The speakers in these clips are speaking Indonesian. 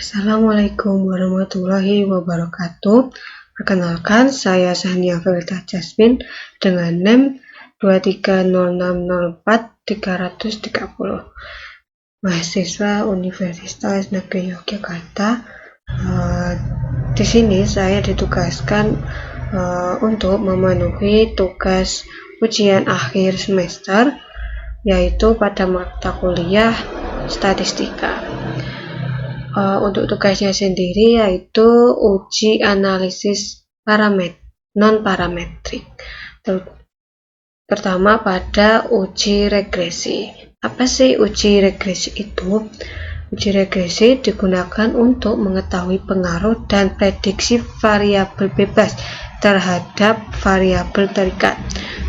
Assalamualaikum warahmatullahi wabarakatuh. Perkenalkan, saya Sania Velta Jasmine dengan NEM 230604330, mahasiswa Universitas Negeri Yogyakarta. Di sini saya ditugaskan untuk memenuhi tugas ujian akhir semester, yaitu pada mata kuliah statistika. Untuk tugasnya sendiri yaitu uji analisis non-parametrik. Pertama pada uji regresi. Apa sih uji regresi itu? Uji regresi digunakan untuk mengetahui pengaruh dan prediksi variabel bebas terhadap variabel terikat.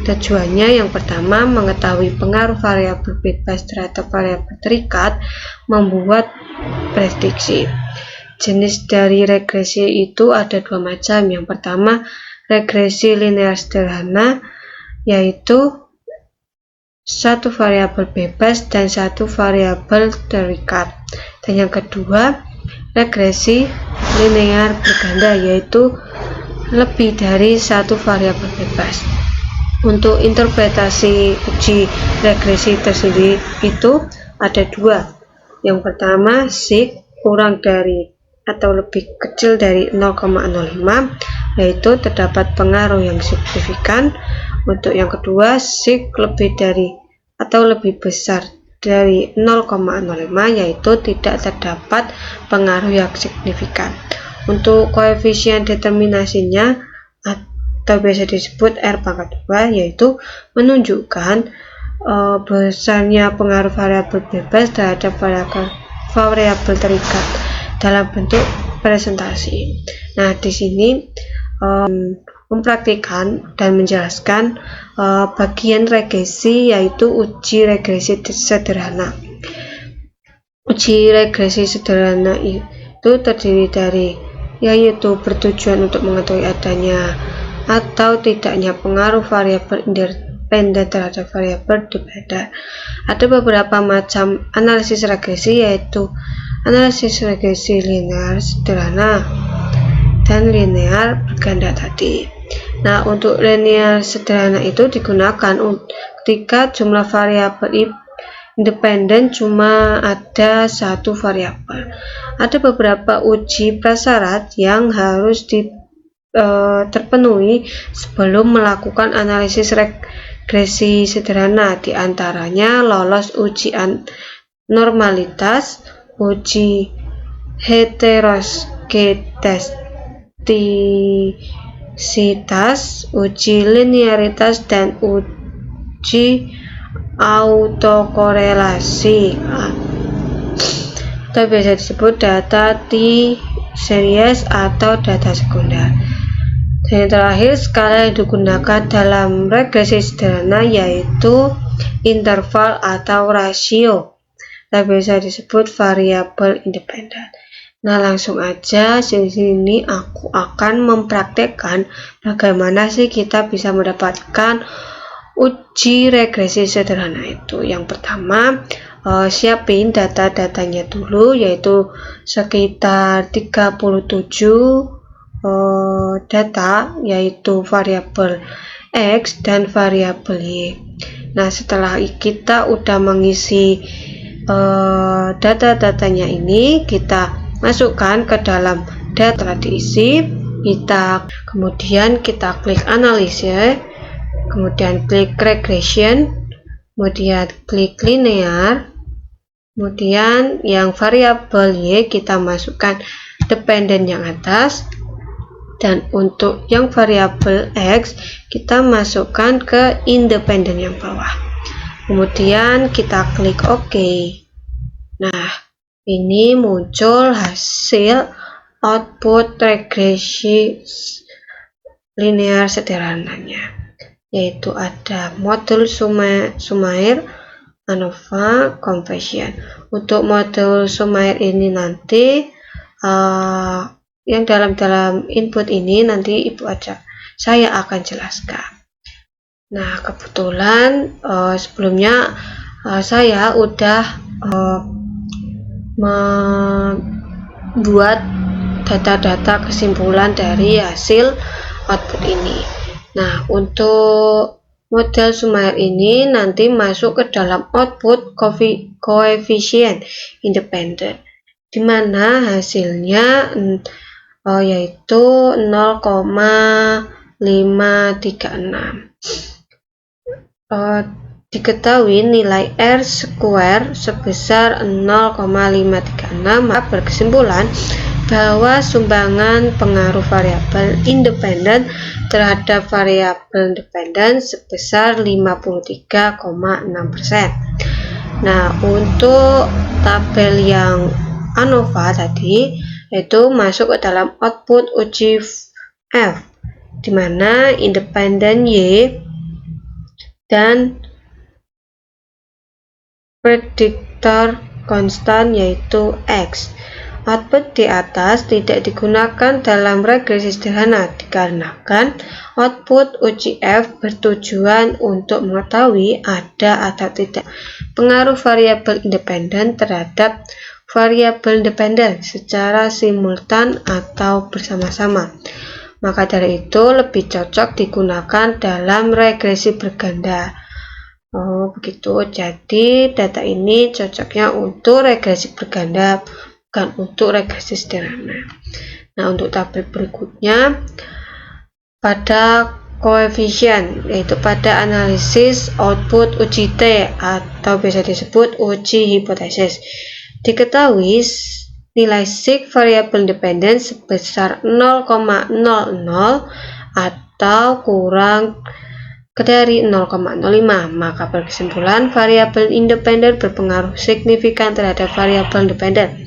Tujuannya yang pertama, mengetahui pengaruh variabel bebas terhadap variabel terikat, membuat prediksi. Jenis dari regresi itu ada dua macam. Yang pertama, regresi linear sederhana, yaitu satu variabel bebas dan satu variabel terikat. Dan yang kedua, regresi linear berganda, yaitu lebih dari satu variabel bebas. Untuk interpretasi uji regresi tersendiri itu ada dua. Yang pertama, sig kurang dari atau lebih kecil dari 0,05, yaitu terdapat pengaruh yang signifikan. Untuk yang kedua, sig lebih dari atau lebih besar dari 0,05, yaitu tidak terdapat pengaruh yang signifikan. Untuk koefisien determinasinya atau biasa disebut R², yaitu menunjukkan besarnya pengaruh variabel bebas terhadap variabel terikat dalam bentuk presentasi. Nah, di sini mempraktikkan dan menjelaskan bagian regresi, yaitu uji regresi sederhana. Uji regresi sederhana itu terdiri dari, yaitu bertujuan untuk mengetahui adanya atau tidaknya pengaruh variabel independen terhadap variabel dependen. Ada beberapa macam analisis regresi, yaitu analisis regresi linear sederhana dan linear berganda tadi. Nah, untuk linear sederhana itu digunakan ketika jumlah variabel independen cuma ada satu variabel. Ada beberapa uji prasyarat yang harus terpenuhi sebelum melakukan analisis regresi sederhana, di antaranya lolos uji normalitas, uji heteroskedastisitas, uji linearitas, dan uji autokorelasi atau biasa disebut data T-series atau data sekunder. Dan yang terakhir, skala yang digunakan dalam regresi sederhana yaitu interval atau rasio, atau biasa disebut variabel independen. Nah, langsung aja di sini aku akan mempraktekkan bagaimana sih kita bisa mendapatkan uji regresi sederhana itu. Yang pertama, siapin data-datanya dulu, yaitu sekitar 37 data, yaitu variabel X dan variabel Y. Nah, setelah kita udah mengisi data-datanya ini, kita masukkan ke dalam data telah diisi. Kemudian kita klik analisis, kemudian klik regression, kemudian klik linear, kemudian yang variabel Y kita masukkan dependen yang atas, dan untuk yang variabel X kita masukkan ke independen yang bawah. Kemudian kita klik OK. Nah, ini muncul hasil output regresi linear sederhananya, yaitu ada modul Summayer, ANOVA, Conversion. Untuk modul Summayer ini nanti yang dalam input ini nanti saya akan jelaskan. Nah, kebetulan sebelumnya saya udah buat data-data kesimpulan dari hasil output ini. Nah, untuk model Schumacher ini nanti masuk ke dalam output koefisien independen, di mana hasilnya yaitu 0,536. Diketahui nilai R square sebesar 0,536, maka berkesimpulan bahwa sumbangan pengaruh variabel independen terhadap variabel dependen sebesar 53,6%. Nah, untuk tabel yang ANOVA tadi itu masuk ke dalam output uji F, di mana independen Y dan prediktor konstan yaitu X. Output di atas tidak digunakan dalam regresi sederhana dikarenakan output uji F bertujuan untuk mengetahui ada atau tidak pengaruh variabel independen terhadap variabel dependen secara simultan atau bersama-sama. Maka dari itu lebih cocok digunakan dalam regresi berganda. Begitu. Jadi data ini cocoknya untuk regresi berganda, bukan untuk regresi sederhana. Nah, untuk tabel berikutnya pada koefisien, yaitu pada analisis output uji T atau biasa disebut uji hipotesis. Diketahui nilai sig variabel independen sebesar 0,00 atau kurang dari 0,05, maka berkesimpulan variabel independen berpengaruh signifikan terhadap variabel dependen.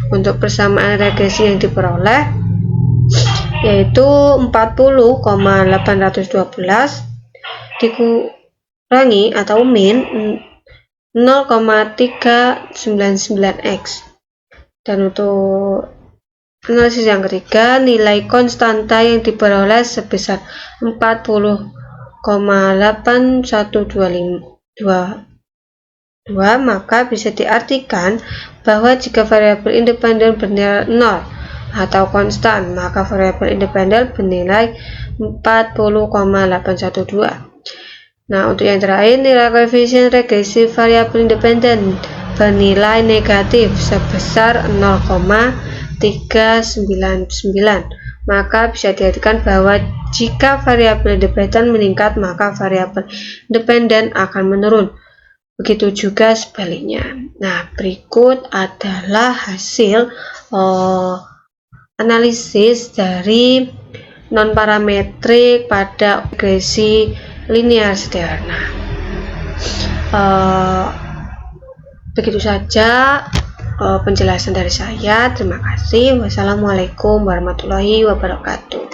Untuk persamaan regresi yang diperoleh yaitu 40,812 dikurangi atau min 0,399x. Dan untuk analisis yang ketiga, nilai konstanta yang diperoleh sebesar 40,8122, maka bisa diartikan bahwa jika variabel independen bernilai 0 atau konstan, maka variabel independen bernilai 40,812. Nah, untuk yang terakhir, nilai koefisien regresi variabel independen bernilai negatif sebesar 0,399, maka bisa diartikan bahwa jika variabel independen meningkat, maka variabel independen akan menurun. Begitu juga sebaliknya. Nah, berikut adalah hasil analisis dari non-parametrik pada regresi linear sederhana. Begitu saja penjelasan dari saya. Terima kasih. Wassalamualaikum warahmatullahi wabarakatuh.